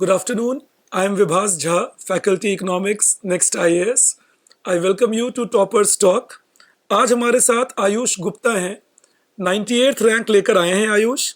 Good afternoon. I am Vibhas Jha, Faculty Economics, Next IAS. I welcome you to Toppers Talk. आज हमारे साथ आयुष गुप्ता हैं. 98th rank लेकर आए हैं आयुष.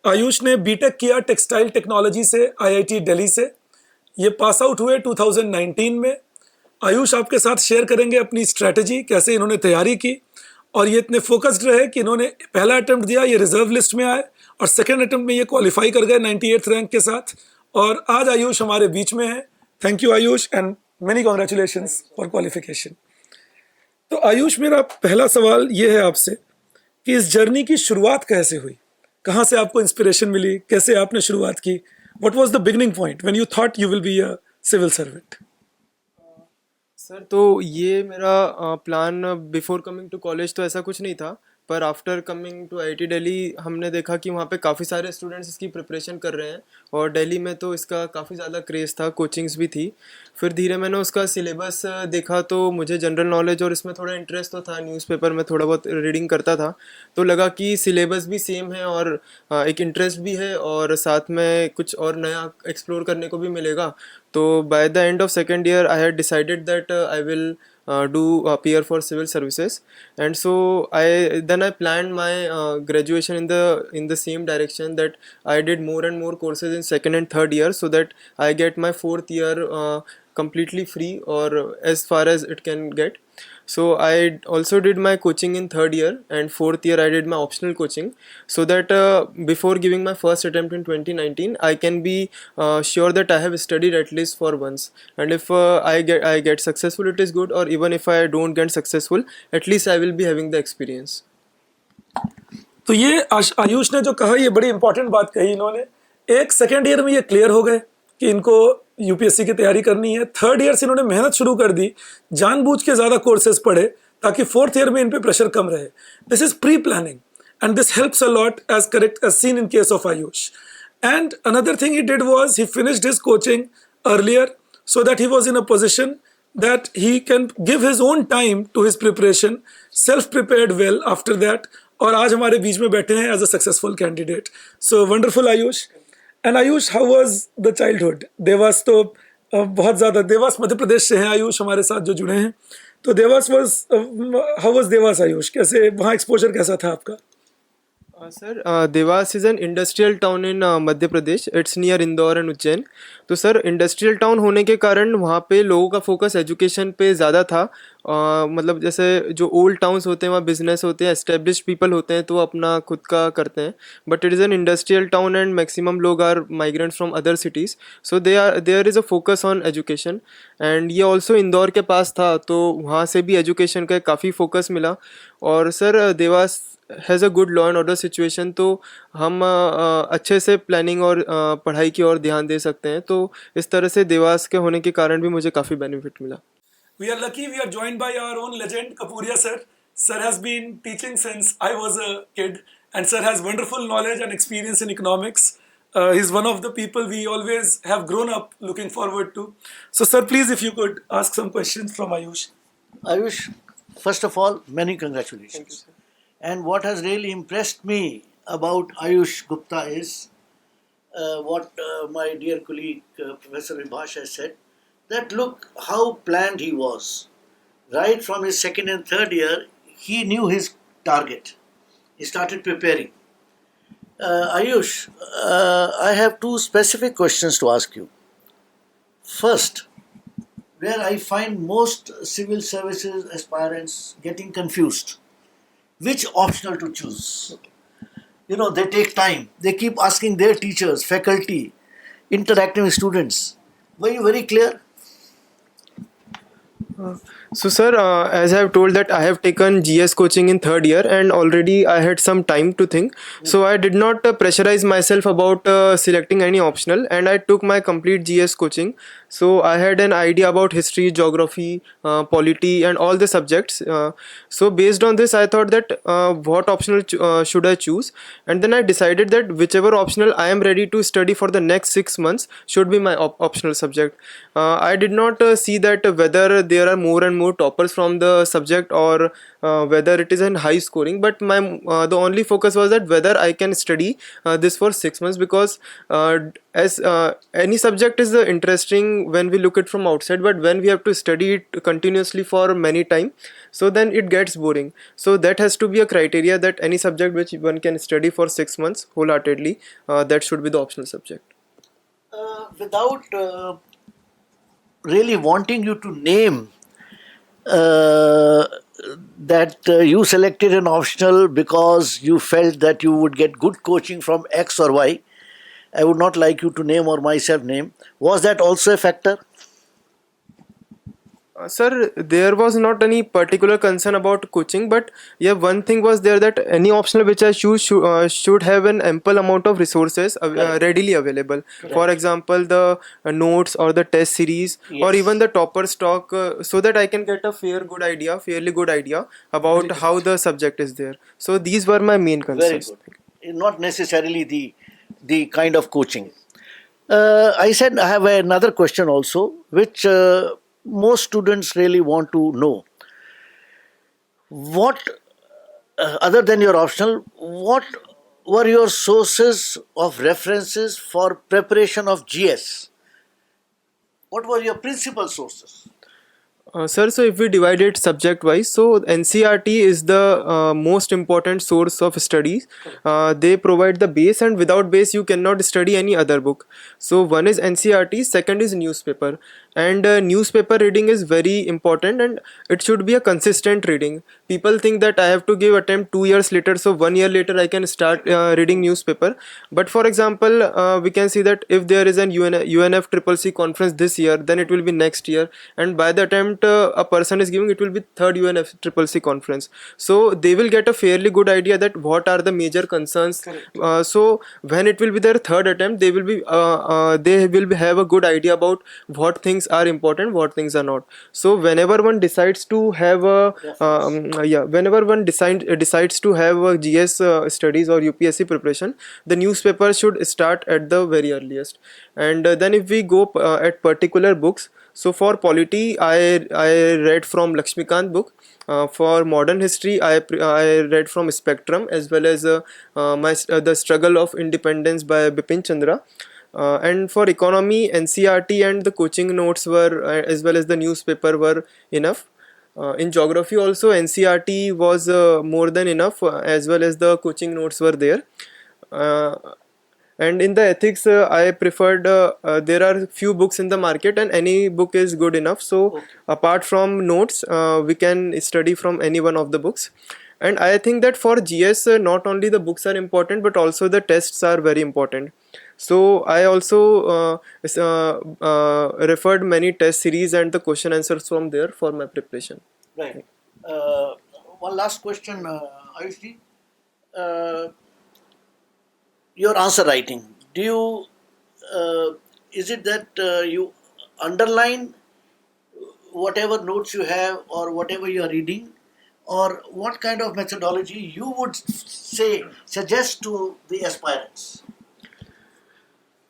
आयुष ने बीटेक किया टेक्सटाइल टेक्नोलॉजी से आईआईटी दिल्ली से. ये पास आउट हुए 2019 में. आयुष आपके साथ शेयर करेंगे अपनी स्ट्रैटेजी, कैसे इन्होंने तैयारी की और ये इतने फोकस्ड रहे कि इन्होंने पहला अटेम्प्ट दिया, ये रिजर्व लिस्ट में आए और सेकेंड अटेम्प्ट में ये क्वालिफाई कर गए 98th रैंक के साथ. और आज आयुष हमारे बीच में है. Thank you Ayush and many congratulations for qualification. तो आयुष, मेरा पहला सवाल ये है आपसे कि इस जर्नी की शुरुआत कैसे हुई, कहाँ से आपको इंस्पिरेशन मिली, कैसे आपने शुरुआत की. What was the beginning point when you thought you will be a civil servant? Sir, तो ये मेरा plan before coming to college तो ऐसा कुछ नहीं था, पर after coming to IIT Delhi हमने देखा कि वहाँ पे काफ़ी सारे स्टूडेंट्स इसकी प्रिपरेशन कर रहे हैं और दिल्ली में तो इसका काफ़ी ज़्यादा क्रेज़ था, कोचिंग्स भी थी. फिर धीरे मैंने उसका सिलेबस देखा तो मुझे जनरल नॉलेज और इसमें थोड़ा इंटरेस्ट तो था, न्यूज़पेपर में थोड़ा बहुत रीडिंग करता था, तो लगा कि सिलेबस भी सेम है और एक इंटरेस्ट भी है और साथ में कुछ और नया एक्सप्लोर करने को भी मिलेगा. तो by the end of second year I had decided that I will do appear for civil services, and so I planned my graduation in the same direction, that I did more and more courses in second and third year so that I get my fourth year completely free or as far as it can get. So I also did my coaching in third year, and fourth year I did my optional coaching so that before giving my first attempt in 2019 I can be sure that I have studied at least for once, and if I get successful it is good, or even if I don't get successful at least I will be having the experience. तो ये आयुष ने जो कहा, ये बड़ी important बात कही इन्होंने. एक सेकेंड ईयर में ये क्लियर हो गए कि इनको यूपीएससी की तैयारी करनी है. थर्ड ईयर से इन्होंने मेहनत शुरू कर दी, जानबूझ के ज़्यादा कोर्सेज पढ़े ताकि फोर्थ ईयर में इन पे प्रेशर कम रहे. This is pre planning and this helps a lot as correct as seen in case of Ayush. And another thing he did was he finished his coaching earlier so that he was in a position that he can give his own time to his preparation, self-prepared well after that. और आज हमारे बीच में बैठे हैं as a successful candidate. So wonderful Ayush. And Ayush, how was the childhood? Dewas तो बहुत ज़्यादा, देवास मध्य प्रदेश से हैं आयुष हमारे साथ जो जुड़े हैं. तो देवास how was देवास आयुष? कैसे वहाँ एक्सपोजर कैसा था आपका? Sir, Dewas is an industrial town in Madhya Pradesh. It's near Indore and Ujjain. तो सर, इंडस्ट्रियल टाउन होने के कारण वहाँ पे लोगों का फोकस एजुकेशन पे ज़्यादा था. मतलब जैसे जो ओल्ड टाउन्स होते हैं वहाँ बिजनेस होते हैं, एस्टेब्लिश्ड पीपल होते हैं तो अपना खुद का करते हैं. But it is an industrial town and maximum लोग are migrants from other cities, so there is a focus on education. And ये ऑल्सो इंदौर के पास था तो वहाँ से भी एजुकेशन का काफ़ी फोकस मिला. और sir, Dewas has a good law and order situation, तो हम अच्छे से प्लानिंग और पढ़ाई की ओर ध्यान दे सकते हैं. तो इस तरह से देवास के होने के कारण भी मुझे काफ़ी बेनिफिट मिला. We are lucky we are joined by our own legend, Kapuria sir. Sir has been teaching since I was a kid, and sir has wonderful knowledge and experience in economics. He's one of the people we always have grown up looking forward to. So sir, please, if you could ask some questions from Ayush. Ayush, first of all, many congratulations. Thank you, sir. And what has really impressed me about Ayush Gupta is what my dear colleague Professor Vibhash has said, that look how planned he was. Right from his second and third year, he knew his target. He started preparing. Ayush, I have two specific questions to ask you. First, where I find most civil services aspirants getting confused, which optional to choose? You know, they take time. They keep asking their teachers, faculty, interacting with students. Were you very clear? So sir, as I have told that I have taken GS coaching in third year and already I had some time to think. So I did not pressurize myself about selecting any optional, and I took my complete GS coaching. So I had an idea about history, geography, polity and all the subjects. So based on this I thought that what optional should I choose, and then I decided that whichever optional I am ready to study for the next 6 months should be my optional subject. I did not see that whether there are more and more toppers from the subject or whether it is in high scoring, but my the only focus was that whether I can study this for 6 months, because as any subject is interesting when we look it from outside, but when we have to study it continuously for many time, so then it gets boring. So that has to be a criteria, that any subject which one can study for 6 months wholeheartedly, that should be the optional subject. Without really wanting you to name uh, that you selected an optional because you felt that you would get good coaching from X or Y. I would not like you to name or myself name. Was that also a factor? Sir, there was not any particular concern about coaching, but yeah, one thing was there, that any optional which I choose should have an ample amount of resources Correct. readily available. For example, the notes or the test series, or Yes. even the topper stock, so that I can get a fairly good idea about how the subject is there. So these were my main Very concerns. good. Not necessarily the kind of coaching. I said I have another question also, which most students really want to know. What, other than your optional, what were your sources of references for preparation of GS? What were your principal sources? Sir, so if we divide it subject wise, so NCRT is the most important source of studies. They provide the base, and without base you cannot study any other book. So one is NCRT, second is newspaper, and newspaper reading is very important, and it should be a consistent reading. People think that I have to give attempt 2 years later, so 1 year later I can start reading newspaper. But for example, we can see that if there is an UNF CCC conference this year, then it will be next year, and by the attempt a person is giving, it will be third UNF CCC conference. So they will get a fairly good idea that what are the major concerns. So when it will be their third attempt, they will have a good idea about what things are important, what things are not. So whenever one decides to have a whenever one decides to have a GS studies or UPSC preparation, the newspaper should start at the very earliest. And then if we go at particular books, so for polity, I read from Lakshmikant book. For modern history, I read from Spectrum, as well as the Struggle of Independence by Bipin Chandra. And for economy, NCRT and the coaching notes were, as well as the newspaper, were enough. In geography also, NCRT was more than enough, as well as the coaching notes were there. Uh, and in the ethics, I preferred, there are few books in the market, and any book is good enough. So apart from notes, we can study from any one of the books. And I think that for GS, not only the books are important, but also the tests are very important. So I also referred many test series and the question answers from there for my preparation. Right. One last question, Ayushji. Uh, your answer writing. Do you? Is it that you underline whatever notes you have or whatever you are reading, or what kind of methodology you would suggest to the aspirants?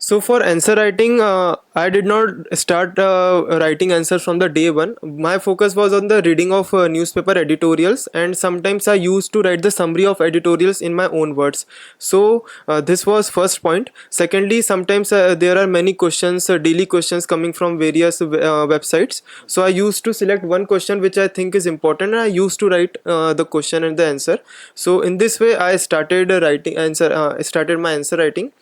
So for answer writing, I did not start writing answers from the day one. My focus was on the reading of newspaper editorials, and sometimes I used to write the summary of editorials in my own words. So this was first point. Secondly, sometimes there are many questions, daily questions coming from various websites. So I used to select one question which I think is important, and I used to write the question and the answer. So in this way, I started started my answer writing.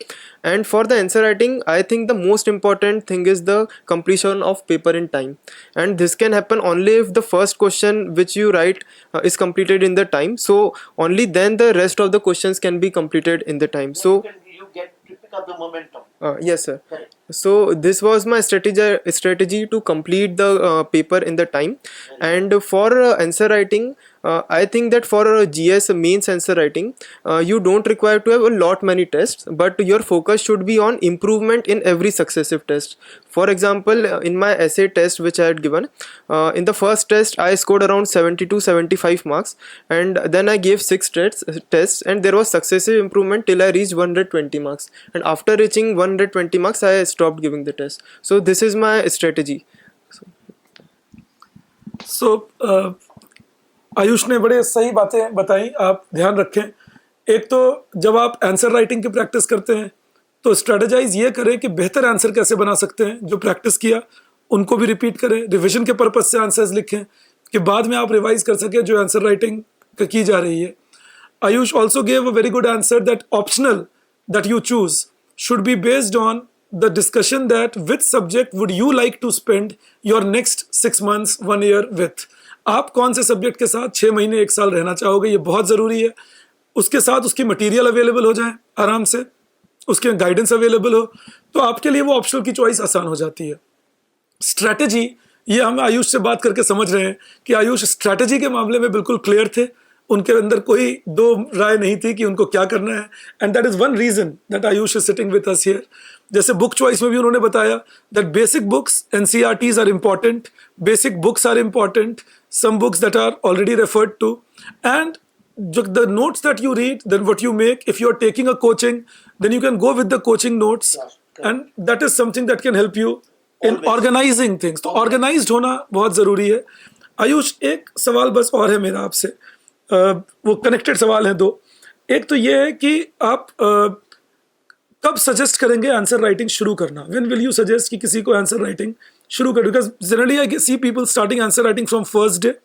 And for the answer writing, I think the most important thing is the completion of paper in time. And this can happen only if the first question which you write is completed in the time. So only then the rest of the questions can be completed in the time. So You pick up the momentum. yes, sir. Correct. So this was my strategy to complete the paper in the time. And for answer writing, I think that for GS mains answer writing, you don't require to have a lot many tests, but your focus should be on improvement in every successive test. For example, in my essay test which I had given, in the first test I scored around 70 to 75 marks, and then I gave 6 tests, and there was successive improvement till I reached 120 marks. And after reaching 120 marks, I stopped giving the test. So this is my strategy. सो आयुष ने बड़े सही बातें बताई, आप ध्यान रखें। एक तो जब आप आंसर राइटिंग की प्रैक्टिस करते हैं तो स्ट्रेटेजाइज ये करें कि बेहतर आंसर कैसे बना सकते हैं, जो प्रैक्टिस किया उनको भी रिपीट करें, रिविजन के पर्पज से आंसर्स लिखें कि बाद में आप रिवाइज कर सकें जो आंसर राइटिंग की जा रही है. Ayush also gave a very good answer that optional that you choose should be based on the discussion that which subject would you like to spend your next 6 months 1 year with. आप कौन से subject के साथ 6 महीने 1 साल रहना चाहोगे, ये बहुत ज़रूरी है. उसके साथ उसकी मटेरियल अवेलेबल हो जाए आराम से, उसके गाइडेंस अवेलेबल हो, तो आपके लिए वो ऑप्शनल की चॉइस आसान हो जाती है. स्ट्रैटेजी, ये हम आयुष से बात करके समझ रहे हैं कि आयुष स्ट्रैटेजी के मामले में बिल्कुल क्लियर थे, उनके अंदर कोई दो राय नहीं थी कि उनको क्या करना है. And that is one reason that Ayush is sitting with us here. जैसे बुक चॉइस में भी उन्होंने बताया that basic books NCERTs are important, basic books are important, some books that are already referred to, and the notes that you read, then what you make, if you are taking a coaching, then you can go with the coaching notes. And that is something that can help you in organizing things. तो organized होना बहुत ज़रूरी है. आयुष, एक सवाल बस और है मेरा आपसे, वो कनेक्टेड सवाल हैं दो. एक तो ये है कि आप कब सजेस्ट करेंगे आंसर राइटिंग शुरू करना? When will you suggest कि किसी को आंसर राइटिंग शुरू कर? Because generally I see people starting answer writing from first day.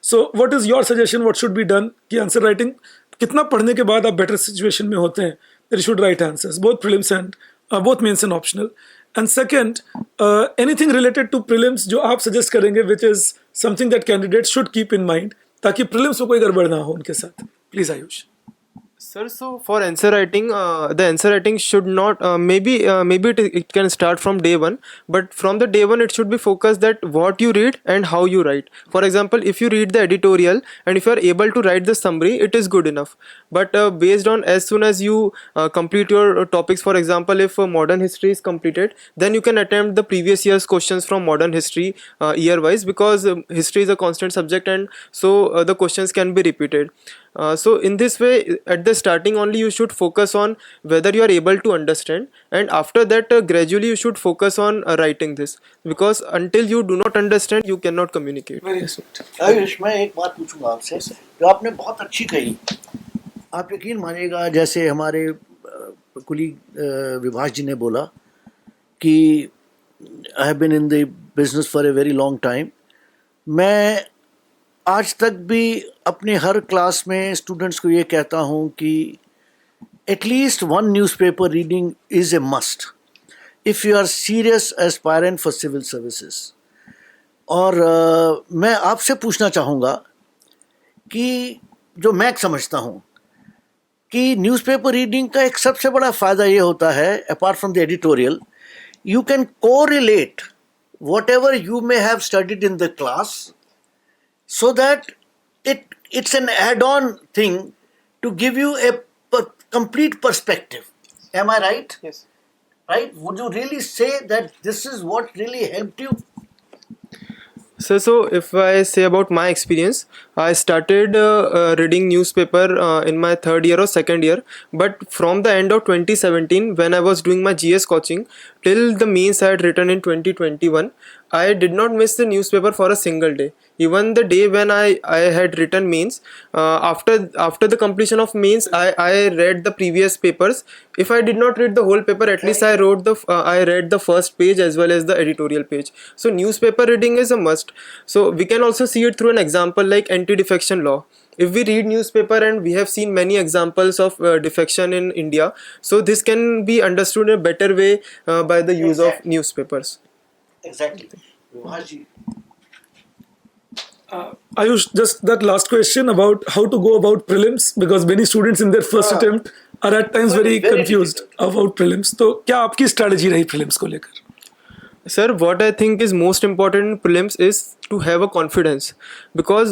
So what is your suggestion? What should be done कि आंसर राइटिंग कितना पढ़ने के बाद आप बेटर सिचुएशन में होते हैं that you should write answers, both prelims and both mains and optional. And second, anything related to prelims जो आप suggest करेंगे, which is something that candidates should keep in mind, ताकि prelims में कोई गड़बड़ ना हो उनके साथ. Please Ayush. Sir, so for answer writing, the answer writing should not maybe it can start from day one, but from the day one it should be focused that what you read and how you write. For example, if you read the editorial and if you are able to write the summary, it is good enough. But based on as soon as you complete your topics, for example, if modern history is completed, then you can attempt the previous year's questions from modern history year wise, because history is a constant subject, and so the questions can be repeated. So in this way, at the starting only you should focus on whether you are able to understand, and after that gradually you should focus on writing this, because until you do not understand you cannot communicate. Very sweet. Ayush, मैं एक बात पूछूंगा आपसे जो आपने बहुत अच्छी कही. आप यकीन मानिएगा, जैसे हमारे कुलीग विभाष जी ने बोला कि I have been in the business for a very long time. मैं आज तक भी अपने हर क्लास में स्टूडेंट्स को ये कहता हूँ कि at least one newspaper reading is a must if you are serious aspirant for civil services. और मैं आपसे पूछना चाहूँगा कि जो मैं समझता हूँ कि न्यूज़पेपर रीडिंग का एक सबसे बड़ा फ़ायदा ये होता है, apart from the editorial, you can correlate what ever you may have studied in the class, so that it's an add-on thing to give you a complete perspective. Am I right? Yes. Right? Would you really say that this is what really helped you? So if I say about my experience, I started reading newspaper in my third year or second year, but from the end of 2017 when I was doing my GS coaching till the mains I had written in 2021, I did not miss the newspaper for a single day. Even the day when I had written mains, after the completion of mains, I read the previous papers. If I did not read the whole paper, at least I read the first page as well as the editorial page. So newspaper reading is a must. So we can also see it through an example like anti-defection law. If we read newspaper, and we have seen many examples of defection in India, so this can be understood in a better way by the use of newspapers. Exactly. Vivash ji. Ayush, just that last question about how to go about prelims, because many students in their first attempt are at times very confused about prelims. तो क्या आपकी strategy रही prelims को लेकर? Sir, what I think is most important in prelims is to have a confidence, because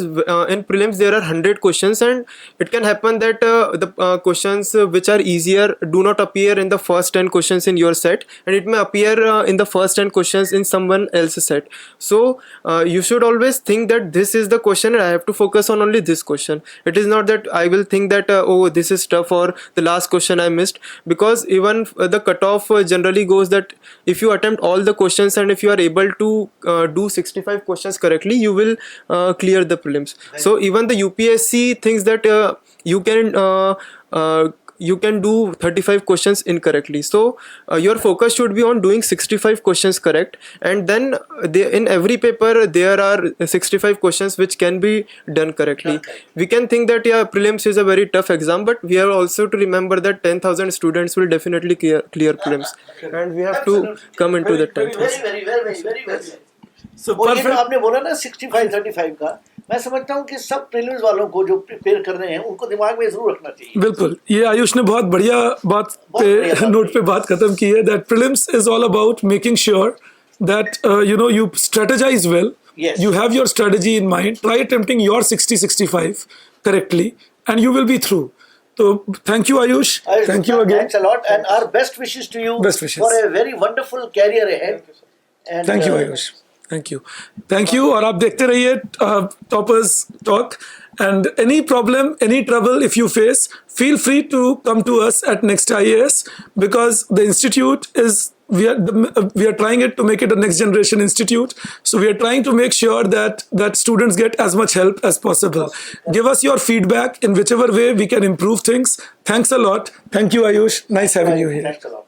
in prelims there are 100 questions, and it can happen that the questions which are easier do not appear in the first 10 questions in your set, and it may appear in the first 10 questions in someone else's set. So you should always think that this is the question and I have to focus on only this question. It is not that I will think that oh, this is tough or the last question I missed, because even the cutoff generally goes that if you attempt all the questions and if you are able to do 65 questions correctly, you will clear the prelims. So even the UPSC thinks that you can you can do 35 questions incorrectly. So your focus should be on doing 65 questions correct, and then in every paper there are 65 questions which can be done correctly. We can think that yeah, prelims is a very tough exam, but we have also to remember that 10,000 students will definitely clear prelims, and we have to come into the 10,000. very. So और ये जो perfect. आपने बोला ना 65-35 का, मैं समझता हूँ कि सब प्रीलिम्स वालों को जो प्रिपेयर कर रहे हैं उनको दिमाग में जरूर रखना चाहिए. बिल्कुल, ये आयुष ने बहुत बढ़िया बात बढ़िया पे बात नोट पे बात खत्म की है. That prelims is all about making sure that you strategize well. Yes. You have your strategy in mind. Try attempting your 60-65 correctly, and you will be through. So thank you, Ayush. Thank you again. Thanks a lot, and our best wishes to you Best wishes. for a very wonderful career ahead. And, thank you Ayush, thank you. और आप देखते रहिए toppers talk. And any problem, any trouble if you face, feel free to come to us at next IAS, because the institute is we are trying it to make it a next generation institute, so we are trying to make sure that students get as much help as possible. Give us your feedback in whichever way we can improve things. Thanks a lot. Thank you, Ayush. Nice having you here. Thanks a lot.